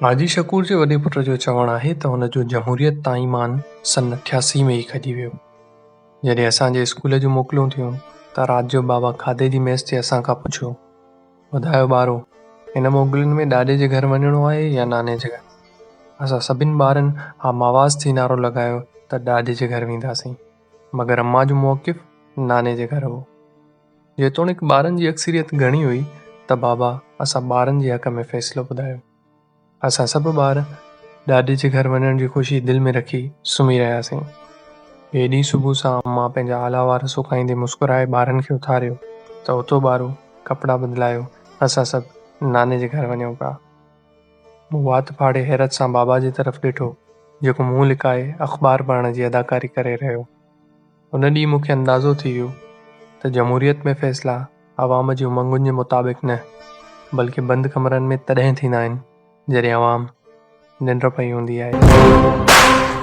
हाजी शकूर जे वॾे पुट जो चवणु आहे त हुन जो जमहूरियत तां ईमान सन 88 में ई खॼी वियो। जॾहिं असांजे स्कूल जूं मोकलूं थियूं त राति जो बाबा खाधे जी मेस ते असां खां पुछियो, ॿुधायो ॿारो, हिन मोकलुनि में ॾाॾे जे घर वञिणो आहे या नाने जे घर? असां सभिनि ॿारनि आवाज़ थी नारो लॻायो त ॾाॾे जे घर वेंदासीं, मगर अम्मा जो मौक़िफ़ नाने जे घर हो। जेतोणीकि ॿारनि जी अक्सरियत घणी हुई त बाबा असां ॿारनि जे हक़ में फ़ैसिलो ॿुधायो। असां सभु ॿार ॾाॾे जे घर वञण जी ख़ुशी दिलि में रखी सुम्ही रहियासीं। ॿिए ॾींहुं सुबुह सां अम्मा पंहिंजा आला वार सुकाईंदे मुस्कुराए ॿारनि खे उथारियो त उथो ॿारो, कपिड़ा बदिलायो, असां सभु नाने जे घर वञूं पिया। मूं वात फाड़े हैरत सां बाबा जी तरफ़ ॾिठो, जेको मुंहुं लिकाए अख़बार पढ़ण जी अदाकारी करे रहियो। उन ॾींहुं मूंखे अंदाज़ो थी वियो त जमहूरियत में फ़ैसिला आवाम जी उमंगुनि जे मुताबिक़ न, बल्कि बंदि कमरनि में तॾहिं थींदा आहिनि जॾहिं आवाम निंड पई हूंदी आहे।